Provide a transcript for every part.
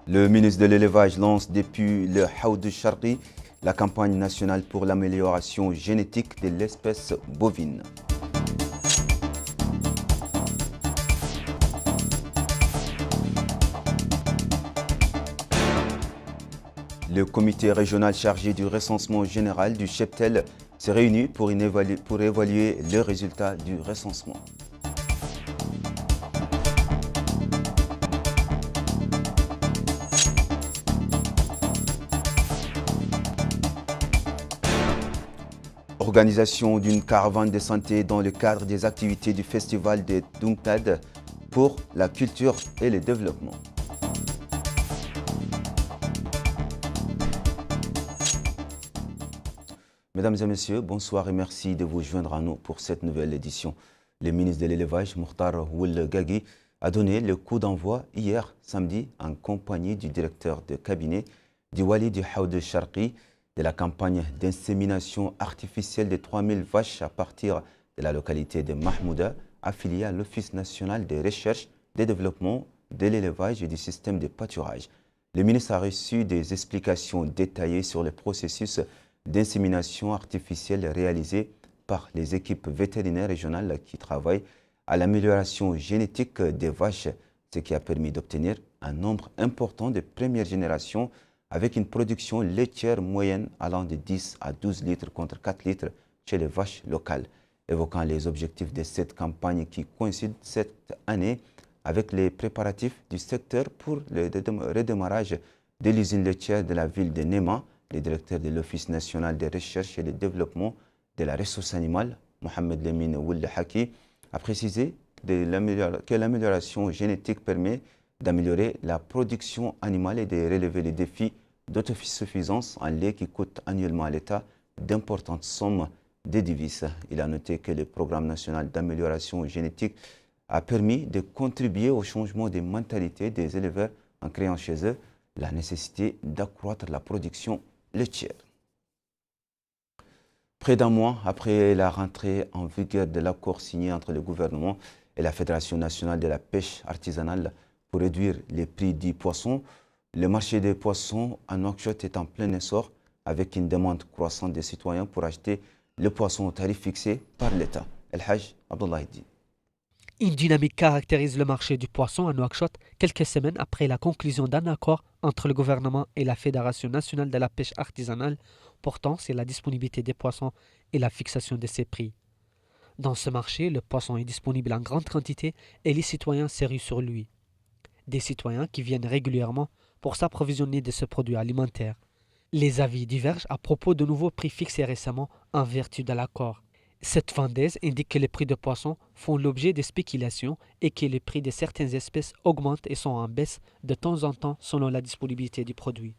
Le ministre de l'Élevage lance depuis le Haoud Charqi la campagne nationale pour l'amélioration génétique de l'espèce bovine. Le comité régional chargé du recensement général du cheptel s'est réuni pour évaluer le résultat du recensement. Organisation d'une caravane de santé dans le cadre des activités du festival de Dungtad pour la culture et le développement. Mesdames et messieurs, bonsoir et merci de vous joindre à nous pour cette nouvelle édition. Le ministre de l'Élevage, Mokhtar Ould Ghagui, a donné le coup d'envoi hier, samedi, en compagnie du directeur de cabinet du Wali du Haoud Charqi, de la campagne d'insémination artificielle de 3000 vaches à partir de la localité de Mahmouda, affiliée à l'Office national de recherche, de développement, de l'élevage et du système de pâturage. Le ministre a reçu des explications détaillées sur le processus d'insémination artificielle réalisé par les équipes vétérinaires régionales qui travaillent à l'amélioration génétique des vaches, ce qui a permis d'obtenir un nombre important de première génération avec une production laitière moyenne allant de 10 à 12 litres contre 4 litres chez les vaches locales. Évoquant les objectifs de cette campagne qui coïncide cette année avec les préparatifs du secteur pour le redémarrage de l'usine laitière de la ville de Néma, le directeur de l'Office national de recherche et de développement de la ressource animale, Mohamed Lemine Ould Haki, a précisé que l'amélioration génétique permet d'améliorer la production animale et de relever les défis d'autosuffisance en lait qui coûtent annuellement à l'État d'importantes sommes de devises. Il a noté que le programme national d'amélioration génétique a permis de contribuer au changement des mentalités des éleveurs en créant chez eux la nécessité d'accroître la production laitière. Près d'un mois après la rentrée en vigueur de l'accord signé entre le gouvernement et la Fédération nationale de la pêche artisanale pour réduire les prix du poisson, le marché des poissons à Nouakchott est en plein essor avec une demande croissante des citoyens pour acheter le poisson au tarif fixé par l'État. El Hajj Abdullah Idi. Une dynamique caractérise le marché du poisson à Nouakchott quelques semaines après la conclusion d'un accord entre le gouvernement et la Fédération nationale de la pêche artisanale portant sur la disponibilité des poissons et la fixation de ses prix. Dans ce marché, le poisson est disponible en grande quantité et les citoyens se ruent sur lui. Des citoyens qui viennent régulièrement pour s'approvisionner de ce produit alimentaire. Les avis divergent à propos de nouveaux prix fixés récemment en vertu de l'accord. Cette vendeuse indique que les prix de poissons font l'objet de spéculations et que les prix de certaines espèces augmentent et sont en baisse de temps en temps selon la disponibilité du produit.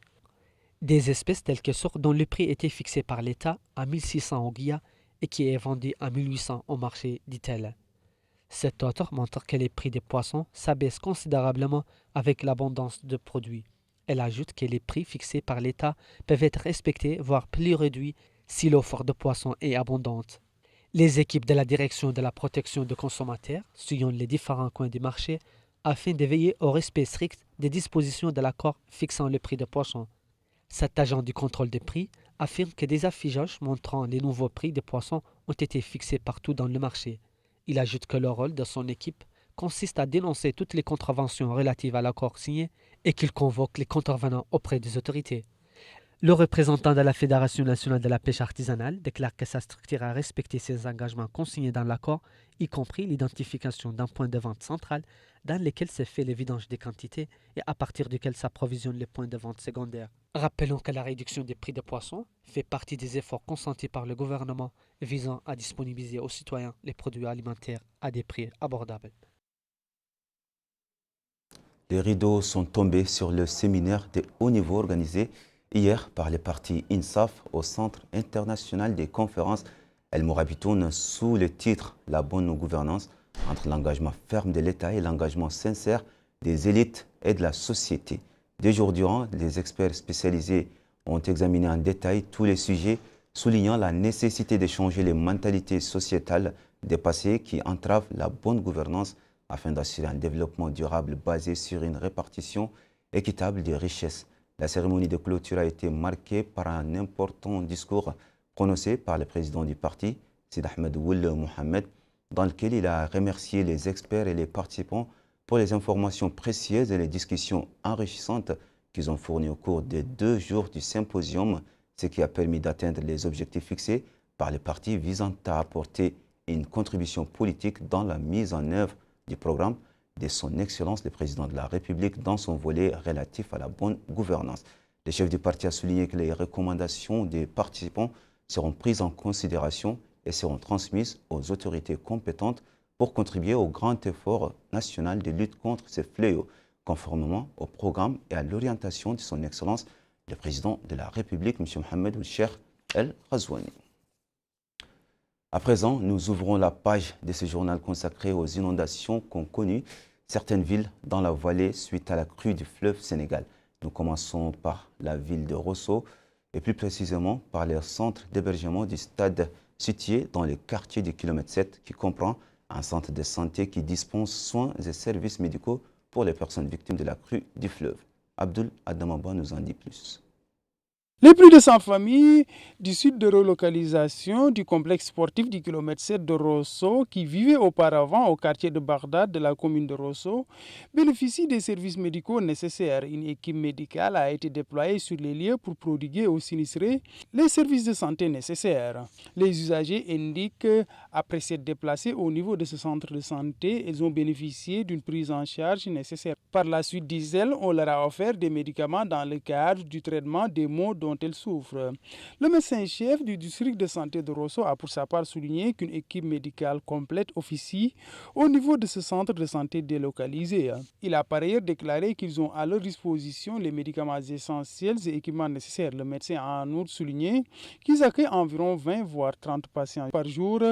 Des espèces telles que sourds dont le prix était fixé par l'État à 1600 au Guilla et qui est vendu à 1800 au marché, dit-elle. Cet autre montre que les prix des poissons s'abaissent considérablement avec l'abondance de produits. Elle ajoute que les prix fixés par l'État peuvent être respectés, voire plus réduits, si l'offre de poissons est abondante. Les équipes de la direction de la protection des consommateurs sillonnent les différents coins du marché afin de veiller au respect strict des dispositions de l'accord fixant le prix des poissons. Cet agent du contrôle des prix affirme que des affichages montrant les nouveaux prix des poissons ont été fixés partout dans le marché. Il ajoute que le rôle de son équipe consiste à dénoncer toutes les contraventions relatives à l'accord signé et qu'il convoque les contrevenants auprès des autorités. Le représentant de la Fédération nationale de la pêche artisanale déclare que sa structure a respecté ses engagements consignés dans l'accord, y compris l'identification d'un point de vente central dans lequel se fait le vidange des quantités et à partir duquel s'approvisionnent les points de vente secondaires. Rappelons que la réduction des prix des poissons fait partie des efforts consentis par le gouvernement visant à disponibiliser aux citoyens les produits alimentaires à des prix abordables. Les rideaux sont tombés sur le séminaire de haut niveau organisé hier par les partis INSAF au Centre international des conférences El Mourabitoun sous le titre « La bonne gouvernance » entre l'engagement ferme de l'État et l'engagement sincère des élites et de la société. 2 jours durant, les experts spécialisés ont examiné en détail tous les sujets, soulignant la nécessité de changer les mentalités sociétales dépassées qui entravent la bonne gouvernance afin d'assurer un développement durable basé sur une répartition équitable des richesses. La cérémonie de clôture a été marquée par un important discours prononcé par le président du parti, Sid Ahmed Ould Mohamed, dans lequel il a remercié les experts et les participants pour les informations précieuses et les discussions enrichissantes qu'ils ont fournies au cours des 2 jours du symposium, ce qui a permis d'atteindre les objectifs fixés par le parti visant à apporter une contribution politique dans la mise en œuvre du programme de son Excellence le Président de la République dans son volet relatif à la bonne gouvernance. Le chef du parti a souligné que les recommandations des participants seront prises en considération et seront transmises aux autorités compétentes pour contribuer au grand effort national de lutte contre ces fléaux, conformément au programme et à l'orientation de son Excellence le Président de la République, M. Mohamed Ould Cheikh El Ghazouani. À présent, nous ouvrons la page de ce journal consacré aux inondations qu'ont connues certaines villes dans la vallée suite à la crue du fleuve Sénégal. Nous commençons par la ville de Rosso et plus précisément par le centre d'hébergement du stade situé dans le quartier du kilomètre 7 qui comprend un centre de santé qui dispense soins et services médicaux pour les personnes victimes de la crue du fleuve. Abdul Adamaba nous en dit plus. Les plus de 100 familles du site de relocalisation du complexe sportif du kilomètre 7 de Rosso, qui vivaient auparavant au quartier de Bagdad de la commune de Rosso, bénéficient des services médicaux nécessaires. Une équipe médicale a été déployée sur les lieux pour prodiguer aux sinistrés les services de santé nécessaires. Les usagers indiquent, après s'être déplacés au niveau de ce centre de santé, ils ont bénéficié d'une prise en charge nécessaire. Par la suite, disent-elles, on leur a offert des médicaments dans le cadre du traitement des maux dont elles souffrent. Le médecin-chef du district de santé de Rosso a pour sa part souligné qu'une équipe médicale complète officie au niveau de ce centre de santé délocalisé. Il a par ailleurs déclaré qu'ils ont à leur disposition les médicaments essentiels et équipements nécessaires. Le médecin a en outre souligné qu'ils accueillent environ 20 voire 30 patients par jour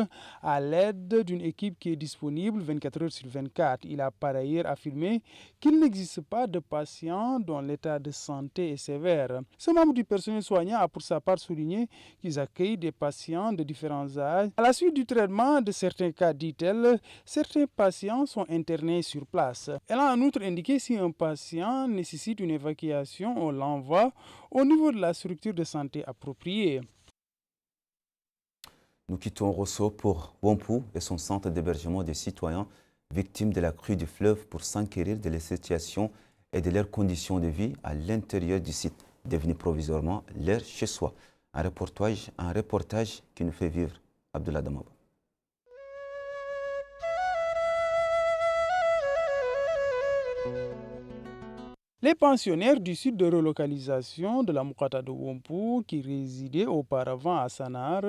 à l'aide d'une équipe qui est disponible 24 heures sur 24. Il a par ailleurs affirmé qu'il n'existe pas de patients dont l'état de santé est sévère. Ce membre du personnel soignant a pour sa part souligné qu'ils accueillent des patients de différents âges. À la suite du traitement de certains cas, dit-elle, certains patients sont internés sur place. Elle a en outre indiqué si un patient nécessite une évacuation, on l'envoie au niveau de la structure de santé appropriée. Nous quittons Rosso pour Wompou et son centre d'hébergement des citoyens victimes de la crue du fleuve pour s'enquérir de la situation et de leurs conditions de vie à l'intérieur du site, devenu provisoirement leur chez-soi. Un reportage qui nous fait vivre Abdullah Damaba. Les pensionnaires du site de relocalisation de la Moukata de Wompou, qui résidaient auparavant à Sanar,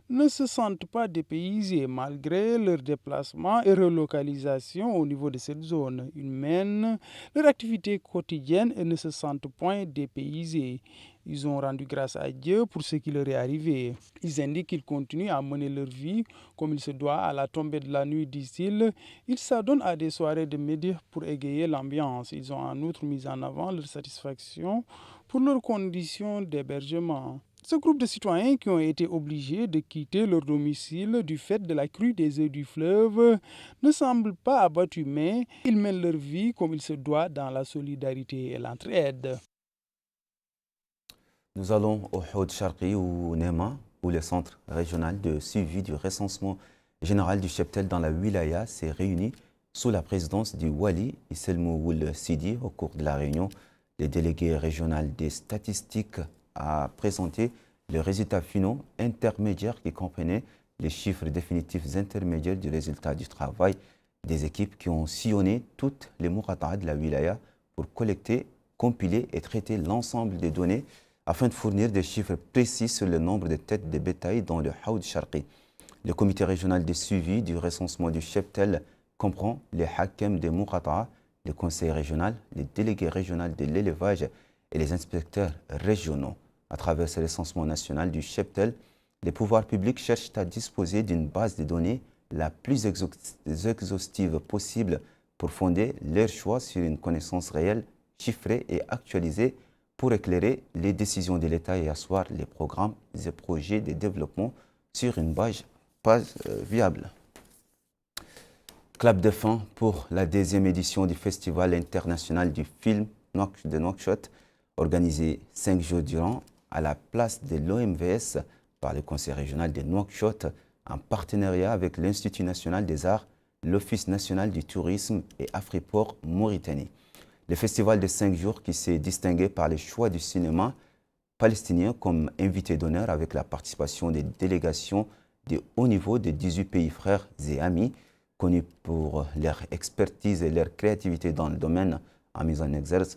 ne se sentent pas dépaysés malgré leur déplacement et relocalisation au niveau de cette zone. Ils mènent leur activité quotidienne et ne se sentent point dépaysés. Ils ont rendu grâce à Dieu pour ce qui leur est arrivé. Ils indiquent qu'ils continuent à mener leur vie comme il se doit à la tombée de la nuit, disent-ils. Ils s'adonnent à des soirées de médias pour égayer l'ambiance. Ils ont en outre mis en avant leur satisfaction pour leurs conditions d'hébergement. Ce groupe de citoyens qui ont été obligés de quitter leur domicile du fait de la crue des eaux du fleuve ne semblent pas abattus, mais ils mènent leur vie comme il se doit dans la solidarité et l'entraide. Nous allons au Houd Sharqi ou Nema, où le centre régional de suivi du recensement général du cheptel dans la wilaya s'est réuni sous la présidence du Wali Isselmou Ould Sidi. Au cours de la réunion, le délégué régional des statistiques a présenté les résultats finaux intermédiaires qui comprenaient les chiffres définitifs intermédiaires du résultat du travail des équipes qui ont sillonné toutes les mourata'a de la wilaya pour collecter, compiler et traiter l'ensemble des données afin de fournir des chiffres précis sur le nombre de têtes de bétail dans le Houd Sharqi. Le comité régional de suivi du recensement du cheptel comprend les hakems des mourata'a, le conseil régional, les délégués régionaux de l'élevage et les inspecteurs régionaux. À travers ce recensement national du cheptel, les pouvoirs publics cherchent à disposer d'une base de données la plus exhaustive possible pour fonder leur choix sur une connaissance réelle, chiffrée et actualisée pour éclairer les décisions de l'État et asseoir les programmes et projets de développement sur une base viable. Clap de fin pour la 2e édition du Festival international du film de Nouakchott, organisé 5 jours durant à la place de l'OMVS par le Conseil régional de Nouakchott en partenariat avec l'Institut national des arts, l'Office national du tourisme et Afriport Mauritanie. Le festival de 5 jours qui s'est distingué par le choix du cinéma palestinien comme invité d'honneur avec la participation des délégations de haut niveau de 18 pays frères et amis, connus pour leur expertise et leur créativité dans le domaine en mis en exergue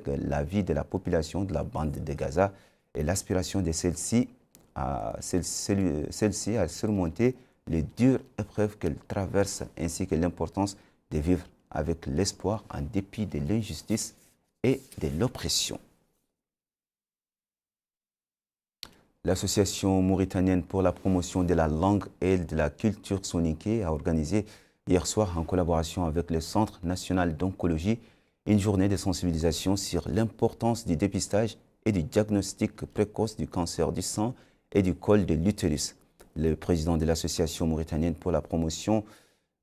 la vie de la population de la bande de Gaza et l'aspiration de celle-ci à surmonter les dures épreuves qu'elle traverse ainsi que l'importance de vivre avec l'espoir en dépit de l'injustice et de l'oppression. L'Association mauritanienne pour la promotion de la langue et de la culture soninké a organisé hier soir en collaboration avec le Centre national d'oncologie une journée de sensibilisation sur l'importance du dépistage et du diagnostic précoce du cancer du sein et du col de l'utérus. Le président de l'Association mauritanienne pour la promotion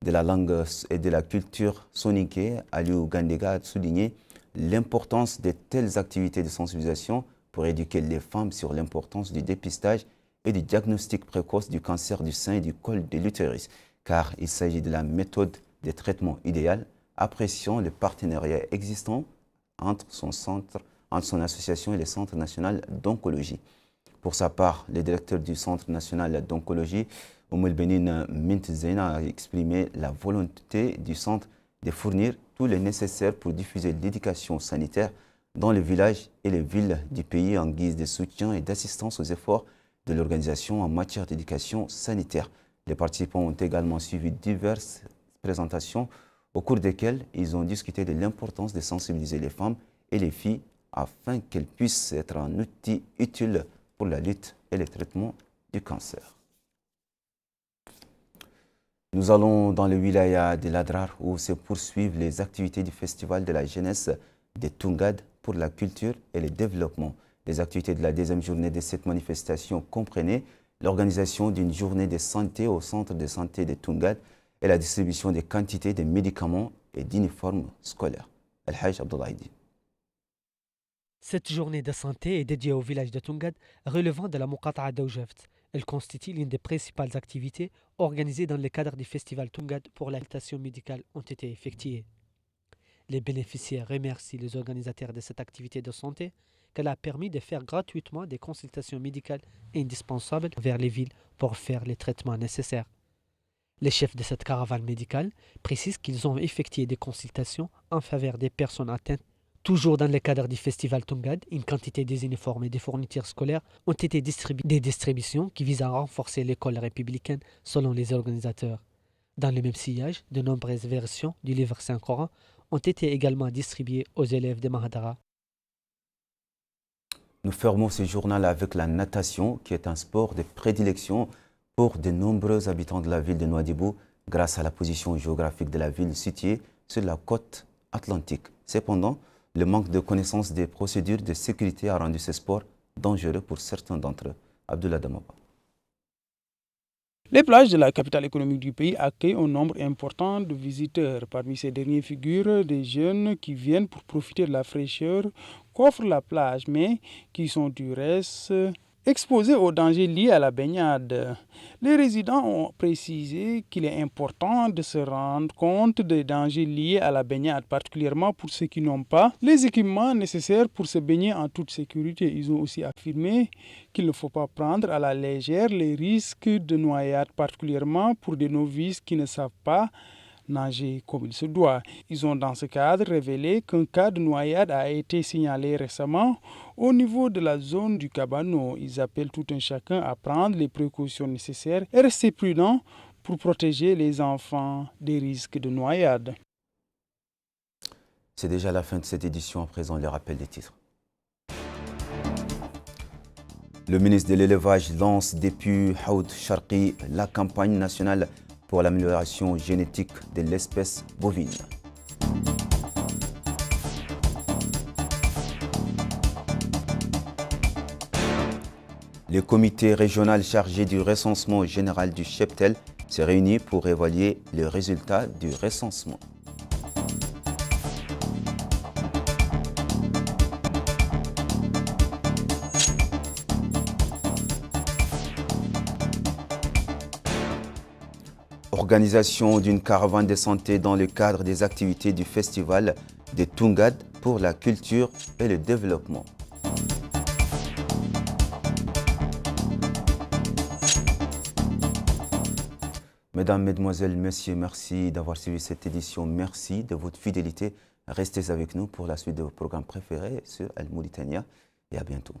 de la langue et de la culture soninké, Aliou Gandega, a souligné l'importance de telles activités de sensibilisation pour éduquer les femmes sur l'importance du dépistage et du diagnostic précoce du cancer du sein et du col de l'utérus, car il s'agit de la méthode de traitement idéale, appréciant le partenariat existant entre son association et le Centre national d'oncologie. Pour sa part, le directeur du Centre national d'oncologie, Oumoul Benin Mintzeina, a exprimé la volonté du centre de fournir tout le nécessaire pour diffuser l'éducation sanitaire dans les villages et les villes du pays en guise de soutien et d'assistance aux efforts de l'organisation en matière d'éducation sanitaire. Les participants ont également suivi diverses présentations au cours desquelles ils ont discuté de l'importance de sensibiliser les femmes et les filles afin qu'elles puissent être un outil utile pour la lutte et le traitement du cancer. Nous allons dans le wilaya de l'Adrar où se poursuivent les activités du Festival de la jeunesse de Toungad pour la culture et le développement. Les activités de la deuxième journée de cette manifestation comprenaient l'organisation d'une journée de santé au centre de santé de Toungad et la distribution des quantités de médicaments et d'uniformes scolaires. El-Hajj Abdoulaye. Cette journée de santé est dédiée au village de Toungad relevant de la Muqata'a d'Oujeft. Elle constitue l'une des principales activités organisées dans le cadre du festival Toungad pour l'alimentation médicale ont été effectuées. Les bénéficiaires remercient les organisateurs de cette activité de santé qu'elle a permis de faire gratuitement des consultations médicales indispensables vers les villes pour faire les traitements nécessaires. Les chefs de cette caravane médicale précisent qu'ils ont effectué des consultations en faveur des personnes atteintes. Toujours dans le cadre du festival Toungad, une quantité des uniformes et des fournitures scolaires ont été distribuées. Des distributions qui visent à renforcer l'école républicaine selon les organisateurs. Dans le même sillage, de nombreuses versions du livre Saint-Coran ont été également distribuées aux élèves de Mahadara. Nous fermons ce journal avec la natation, qui est un sport de prédilection pour de nombreux habitants de la ville de Nouadhibou, grâce à la position géographique de la ville située sur la côte atlantique. Cependant, le manque de connaissance des procédures de sécurité a rendu ce sport dangereux pour certains d'entre eux. Abdullah Damaba. Les plages de la capitale économique du pays accueillent un nombre important de visiteurs. Parmi ces derniers figurent des jeunes qui viennent pour profiter de la fraîcheur qu'offre la plage, mais qui sont du reste exposés aux dangers liés à la baignade. Les résidents ont précisé qu'il est important de se rendre compte des dangers liés à la baignade, particulièrement pour ceux qui n'ont pas les équipements nécessaires pour se baigner en toute sécurité. Ils ont aussi affirmé qu'il ne faut pas prendre à la légère les risques de noyade, particulièrement pour des novices qui ne savent pas nager comme il se doit. Ils ont dans ce cadre révélé qu'un cas de noyade a été signalé récemment au niveau de la zone du Cabano. Ils appellent tout un chacun à prendre les précautions nécessaires et rester prudent pour protéger les enfants des risques de noyade. C'est déjà la fin de cette édition. À présent, le rappel des titres. Le ministre de l'Élevage lance depuis Haoud Sharqi la campagne nationale pour l'amélioration génétique de l'espèce bovine. Le comité régional chargé du recensement général du cheptel s'est réuni pour évaluer les résultats du recensement. Organisation d'une caravane de santé dans le cadre des activités du festival de Tungad pour la culture et le développement. Mesdames, Mesdemoiselles, Messieurs, merci d'avoir suivi cette édition. Merci de votre fidélité. Restez avec nous pour la suite de vos programmes préférés sur Al Mauritania et à bientôt.